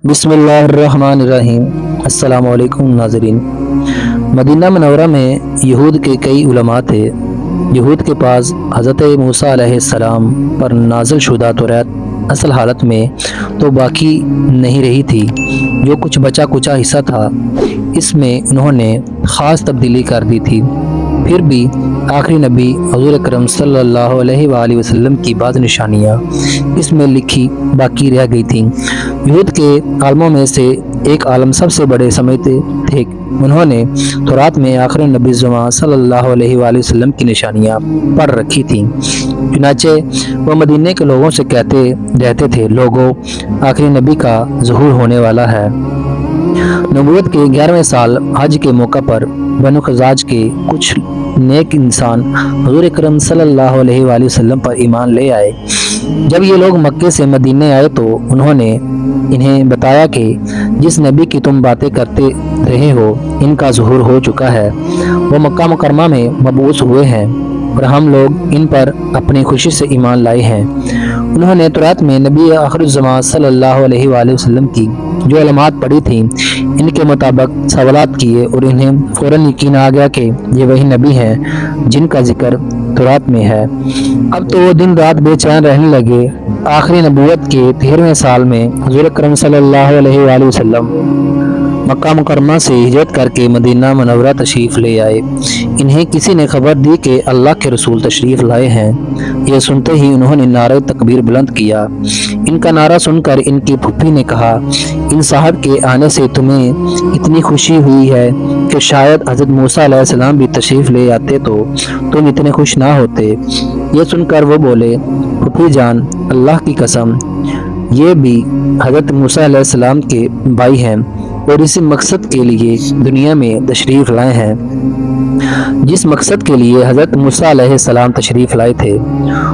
بسم اللہ الرحمن الرحیم۔ السلام علیکم ناظرین۔ مدینہ منورہ میں یہود کے کئی علماء تھے۔ یہود کے پاس حضرت موسیٰ علیہ السلام پر نازل شدہ توریت اصل حالت میں تو باقی نہیں رہی تھی، جو کچھ بچا کچا حصہ تھا اس میں انہوں نے خاص تبدیلی کر دی تھی۔ پھر بھی آخری نبی حضور اکرم صلی اللہ علیہ وآلہ وسلم کی بعض نشانیاں اس میں لکھی باقی رہ گئی تھیں۔ یہود کے عالموں میں سے ایک عالم سب سے بڑے سمجھتے تھے، انہوں نے تورات میں آخری نبی زمان صلی اللہ علیہ وآلہ وسلم کی نشانیاں پڑھ رکھی تھیں۔ چنانچہ وہ مدینے کے لوگوں سے کہتے رہتے تھے، لوگوں آخری نبی کا ظہور ہونے والا ہے۔ نبوت کے 11ویں سال حج کے موقع پر بنو خزاج کے کچھ نیک انسان حضور اکرم صلی اللہ علیہ وآلہ وسلم پر ایمان لے آئے۔ جب یہ لوگ مکے سے مدینے آئے تو انہوں نے انہیں بتایا کہ جس نبی کی تم باتیں کرتے رہے ہو ان کا ظہور ہو چکا ہے، وہ مکہ مکرمہ میں مبعوث ہوئے ہیں اور ہم لوگ ان پر اپنی خوشی سے ایمان لائے ہیں۔ انہوں نے تورات میں نبی آخر الزمان صلی اللہ علیہ وآلہ وسلم کی جو علامات پڑھی تھیں ان کے مطابق سوالات کیے اور انہیں فوراً یقین آ گیا کہ یہ وہی نبی ہیں جن کا ذکر تورات میں ہے۔ اب تو وہ دن رات بے چین رہنے لگے۔ آخری نبوت کے 13ویں سال میں حضور اکرم صلی اللہ علیہ وآلہ وسلم مکہ مکرمہ سے ہجرت کر کے مدینہ منورہ تشریف لے آئے۔ انہیں کسی نے خبر دی کہ اللہ کے رسول تشریف لائے ہیں۔ یہ سنتے ہی انہوں نے نعرہ تکبیر بلند کیا۔ ان کا نعرہ سن کر ان کی پھوپھی نے کہا، ان صاحب کے آنے سے تمہیں اتنی خوشی ہوئی ہے کہ شاید حضرت موسیٰ علیہ السلام بھی تشریف لے آتے تو تم اتنے خوش نہ ہوتے۔ یہ سن کر وہ بولے، پھوپھی جان، اللہ کی قسم، یہ بھی حضرت موسیٰ علیہ السلام کے بھائی ہیں اور اسی مقصد کے لیے دنیا میں تشریف لائے ہیں جس مقصد کے لیے حضرت موسیٰ علیہ السلام تشریف لائے تھے۔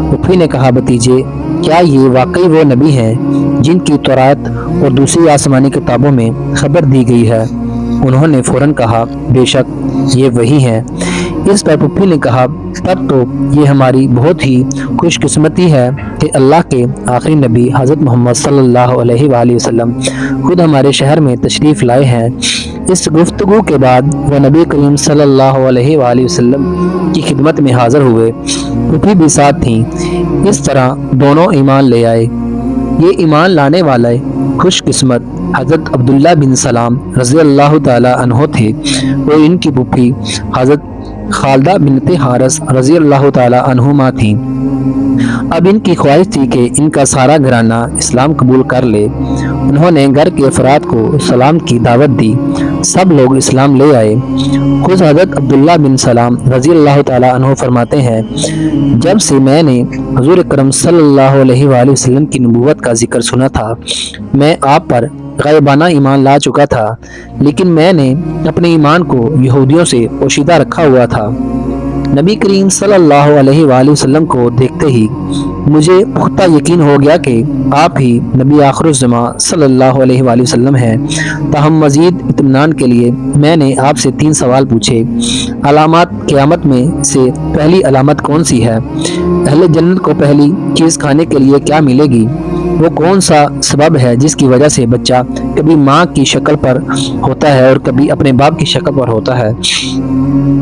پھوپھی نے کہا، بھتیجے، کیا یہ واقعی وہ نبی ہیں جن کی تورات اور دوسری آسمانی کتابوں میں خبر دی گئی ہے؟ انہوں نے فوراً کہا، بے شک یہ وہی ہیں۔ اس پر پھوپھی نے کہا، تب تو یہ ہماری بہت ہی خوش قسمتی ہے کہ اللہ کے آخری نبی حضرت محمد صلی اللہ علیہ وآلہ وسلم خود ہمارے شہر میں تشریف لائے ہیں۔ اس گفتگو کے بعد وہ نبی کریم صلی اللہ علیہ وآلہ وسلم کی خدمت میں حاضر ہوئے۔ پھوپھی بھی ساتھ تھیں۔ اس طرح دونوں ایمان لے آئے۔ یہ ایمان لانے والے خوش قسمت حضرت عبداللہ بن سلام رضی اللہ تعالی عنہ تھے اور ان کی پھوپھی حضرت خالدہ بنت حارث رضی اللہ تعالی عنہما تھیں۔ اب ان کی خواہش تھی کہ ان کا سارا گھرانہ اسلام قبول کر لے۔ انہوں نے گھر کے افراد کو سلام کی دعوت دی۔ سب لوگ اسلام لے آئے۔ خود حضرت عبداللہ بن سلام رضی اللہ تعالی عنہ فرماتے ہیں، جب سے میں نے حضور اکرم صلی اللہ علیہ وآلہ وسلم کی نبوت کا ذکر سنا تھا، میں آپ پر غائبانہ ایمان لا چکا تھا، لیکن میں نے اپنے ایمان کو یہودیوں سے پوشیدہ رکھا ہوا تھا۔ نبی کریم صلی اللہ علیہ وآلہ وسلم کو دیکھتے ہی مجھے پختہ یقین ہو گیا کہ آپ ہی نبی آخر الزمان صلی اللہ علیہ وآلہ وسلم ہیں۔ تاہم مزید اطمینان کے لیے میں نے آپ سے 3 سوال پوچھے۔ علامات قیامت میں سے پہلی علامت کون سی ہے؟ اہل جنت کو پہلی چیز کھانے کے لیے کیا ملے گی؟ وہ کون سا سبب ہے جس کی وجہ سے بچہ کبھی ماں کی شکل پر ہوتا ہے اور کبھی اپنے باپ کی شکل پر ہوتا ہے؟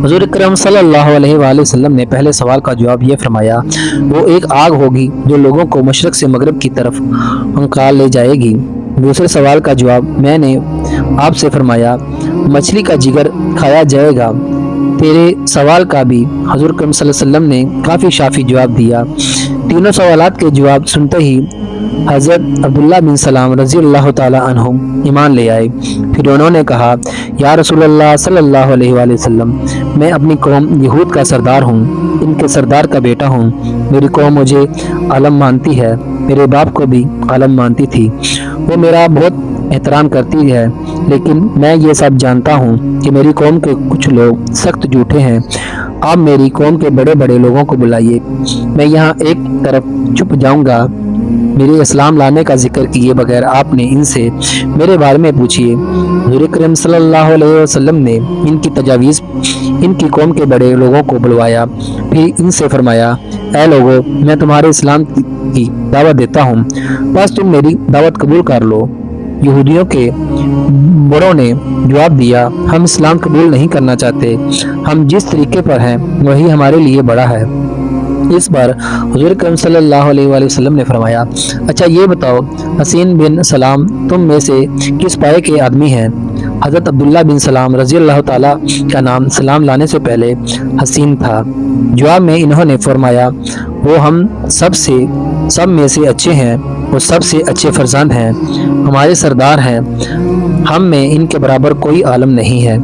حضور اکرم صلی اللہ علیہ وآلہ وسلم نے پہلے سوال کا جواب یہ فرمایا، وہ ایک آگ ہوگی جو لوگوں کو مشرق سے مغرب کی طرف ہنکال لے جائے گی۔ دوسرے سوال کا جواب میں نے آپ سے فرمایا، مچھلی کا جگر کھایا جائے گا۔ تیرے سوال کا بھی حضور اکرم صلی اللہ علیہ وسلم نے کافی شافی جواب دیا۔ تینوں سوالات کے جواب سنتے ہی حضرت عبداللہ بن سلام رضی اللہ تعالی عنہ ایمان لے آئے۔ پھر انہوں نے کہا، یا رسول اللہ صلی اللہ علیہ وآلہ وسلم، میں اپنی قوم یہود کا سردار ہوں، ان کے سردار کا بیٹا ہوں۔ میری قوم مجھے عالم مانتی ہے، میرے باپ کو بھی عالم مانتی تھی، وہ میرا بہت احترام کرتی ہے، لیکن میں یہ سب جانتا ہوں کہ میری قوم کے کچھ لوگ سخت جھوٹے ہیں۔ آپ میری قوم کے بڑے بڑے لوگوں کو بلائیے، میں یہاں ایک طرف چھپ جاؤں گا۔ میرے اسلام لانے کا ذکر کیے بغیر آپ نے ان سے میرے بارے میں پوچھیے۔ حضور اکرم صلی اللہ علیہ وسلم نے ان کی تجاویز ان کی قوم کے بڑے لوگوں کو بلوایا، پھر ان سے فرمایا، اے لوگو، میں تمہارے اسلام کی دعوت دیتا ہوں، بس تم میری دعوت قبول کر لو۔ यहूदियों के बड़ों ने जवाब दिया, हम इस्लाम कबूल नहीं करना चाहते, हम जिस तरीके पर हैं वही हमारे लिए बड़ा है। इस पर हुज़ूर अकरम सल्लल्लाहु अलैहि वसल्लम ने फरमाया, अच्छा ये बताओ, हसीन बिन सलाम तुम में से किस पाए के आदमी हैं? हज़रत अब्दुल्ला बिन सलाम रज़ी अल्लाह ताला का नाम सलाम लाने से पहले हसीन था। जवाब में इन्होंने फरमाया, वो हम सब में से अच्छे हैं, वो सबसे अच्छे फरजांद हैं, हमारे सरदार हैं, हम में इनके बराबर कोई आलम नहीं है,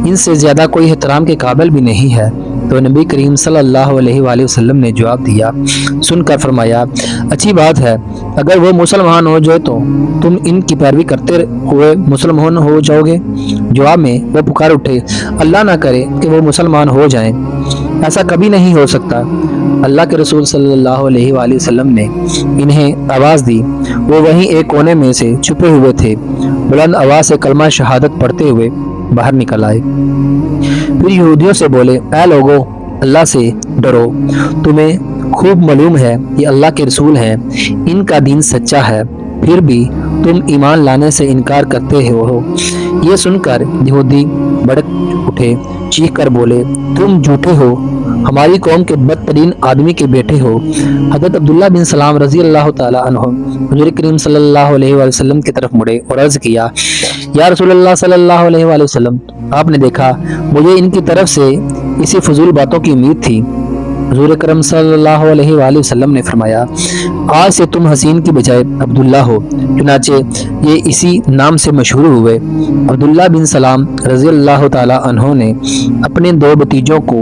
इनसे ज़्यादा कोई एहतराम के काबिल भी नहीं है। तो नबी करीम सल्लल्लाहु अलैहि वसल्लम ने जवाब दिया, सुनकर फरमाया, अच्छी बात है, अगर वो मुसलमान हो जाए तो तुम इनकी पैरवी करते हुए मुसलमान हो जाओगे। जवाब में वो पुकार उठे, अल्लाह ना करे कि वो मुसलमान हो जाएं, ऐसा कभी नहीं हो सकता। अल्लाह के रसूल सल्लल्लाहु अलैहि वसल्लम ने इन्हें आवाज़ दी। वो वहीं एक कोने में से छुपे हुए थे, बुलंद आवाज़ से कलमा शहादत पढ़ते हुए बाहर निकल आए। फिर यहूदियों से बोले, ऐ लोगो, अल्लाह से डरो, तुम्हें खूब मालूम है कि अल्लाह के रसूल हैं, इनका दीन सच्चा है, फिर भी तुम ईमान लाने से इनकार करते हो। ये सुनकर यहूदी भड़क उठे, चीख कर बोले, तुम झूठे हो, हमारी कौम के बदतरीन आदमी के बेटे हो। हज़रत अब्दुल्ला बिन सलाम रज़ी अल्लाह ताला अन्हु हुज़ूर करीम सल्लल्लाहु अलैहि वसल्लम की तरफ मुड़े और अर्ज़ किया, या रसूलल्लाह सल्लल्लाहु अलैहि वसल्लम, आपने देखा, मुझे इनकी तरफ से इसी फजूल बातों की उम्मीद थी। हुज़ूर अकरम सल्लल्लाहु अलैहि वसल्लम ने फरमाया, आज से तुम हसीन की बजाय अब्दुल्ला हो। चुनाचे ये इसी नाम से मशहूर हुए। अब्दुल्ला बिन सलाम रज़ी अल्लाह ताला अन्हो ने अपने दो भतीजों को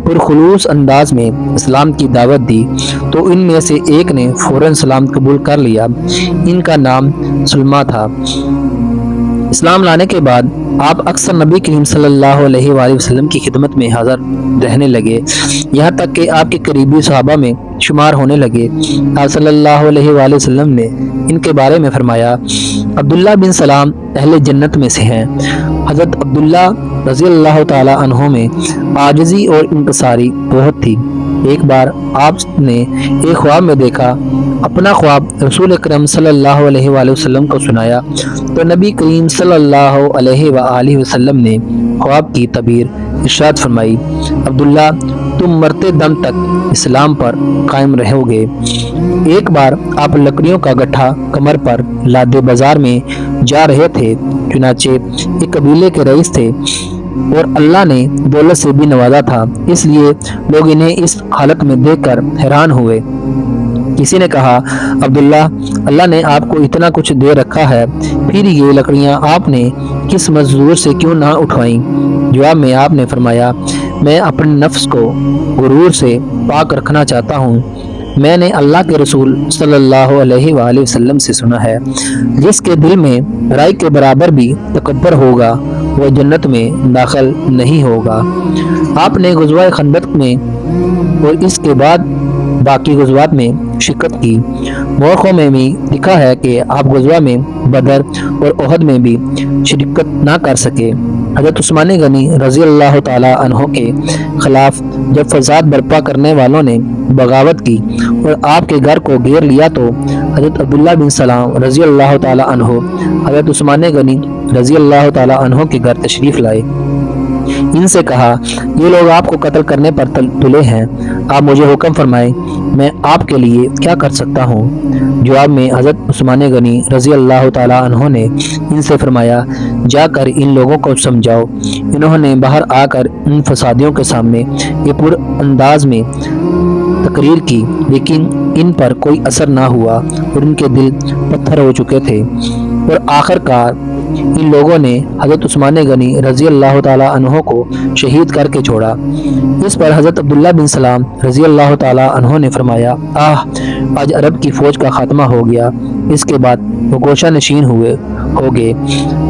पुरखुलूस अंदाज में इस्लाम की दावत दी तो इनमें से एक ने फौरन सलाम कबूल कर लिया। इनका नाम सुलमा था। इस्लाम लाने के बाद आप अक्सर नबी करीम सल्लल्लाहु अलैहि वसल्लम की खिदमत में हाज़िर रहने लगे, यहाँ तक कि आपके करीबी सहाबा में शुमार होने लगे। आप सल्लल्लाहु अलैहि वसल्लम ने इनके बारे में फरमाया, अब्दुल्ला बिन सलाम अहले जन्नत में से हैं। हज़रत अब्दुल्ला रज़ी अल्लाह ताला अन्हो में आजिज़ी और इंकसारी बहुत थी। एक बार आपने एक ख्वाब में देखा, अपना ख्वाब रसूल अकरम सल्लल्लाहु अलैहि वसल्लम को सुनाया तो नबी करीम सल्लल्लाहु अलैहि वसल्लम ने ख्वाब की तबीर इरशाद फरमाई, अब्दुल्ला, तुम मरते दम तक इस्लाम पर कायम रहोगे। एक बार आप लकड़ियों का गट्ठा कमर पर लादे बाजार में जा रहे थे। चुनाचे एक कबीले के रईस थे और अल्लाह ने दौलत से भी नवाजा था, इसलिए लोग इन्हें इस हालत में देखकर हैरान हुए। किसी ने कहा, अब्दुल्ला, अल्लाह ने आपको इतना कुछ दे रखा है, फिर ये लकड़ियां आपने किस मजदूर से क्यों ना उठवाई? जवाब में आपने फरमाया, मैं अपने नफ्स को गुरूर से पाक रखना चाहता हूँ। मैंने अल्लाह के रसूल सल्लल्लाहु अलैहि वसल्लम से सुना है, जिसके दिल में राई के बराबर भी तकब्बर होगा वह जन्नत में दाखिल नहीं होगा। आपने गुज़वा खंदक में और इसके बाद बाकी गुज़वात में शिरकत की। मौक़ों में भी लिखा है कि आप गुज़वा में बदर और ओहद में भी शिरकत ना कर सके। हज़रत उस्मान गनी रज़ी अल्लाह ताला अन्हो के खिलाफ जब फसाद बर्पा करने वालों ने बगावत की और आपके घर को घेर लिया तो हज़रत अब्दुल्ला बिन सलाम रज़ी अल्लाह ताला अन्हो हज़रत उस्मान गनी रज़ी अल्लाह ताला अन्हो के घर तशरीफ़ लाए। इनसे कहा, ये लोग आपको कत्ल करने पर तुले हैं, आप मुझे हुक्म फरमाएं, मैं आपके लिए क्या कर सकता हूँ? जवाब में हज़रत उस्मान गनी रज़ी अल्लाह ताला अन्हो ने इनसे फरमाया, जाकर इन लोगों को समझाओ। इन्होंने बाहर आकर इन फसादियों के सामने ये पुर अंदाज में तकरीर की, लेकिन इन पर कोई असर ना हुआ और इनके दिल पत्थर हो चुके थे। और आखिरकार इन लोगों ने हज़रत उस्मान गनी रज़ी अल्लाह ताला अन्हो को शहीद करके छोड़ा। इस पर हज़रत अब्दुल्ला बिन सलाम रज़ी अल्लाह ताला अन्हो ने फरमाया, आज अरब की फ़ौज का खात्मा हो गया। इसके बाद वो गोशा नशीन हो गए।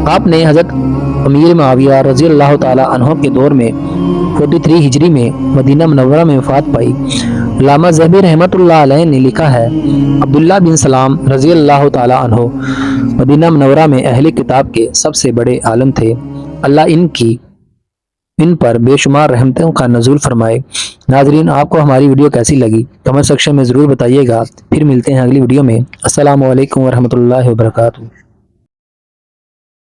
आपने हज़रत अमीर मुआविया रज़ी अल्लाह ताला अन्हो के दौर में 43 हिजरी में मदीना मुनव्वरा में वफ़ात पाई। अल्लामा ज़हबी रहमतुल्लाह अलैह ने लिखा है, अब्दुल्ला बिन सलाम रज़ी अल्लाह ताला अन्हो मदीना मुनव्वरा में अहले किताब के सबसे बड़े आलम थे। अल्लाह इन पर बेशुमार रहमतों का नज़ूल फरमाए। नाज़रीन, आपको हमारी वीडियो कैसी लगी कमेंट सेक्शन में ज़रूर बताइएगा। फिर मिलते हैं अगली वीडियो में। अस्सलामु अलैकुम वरहमतुल्लाहि वबरकातुहू।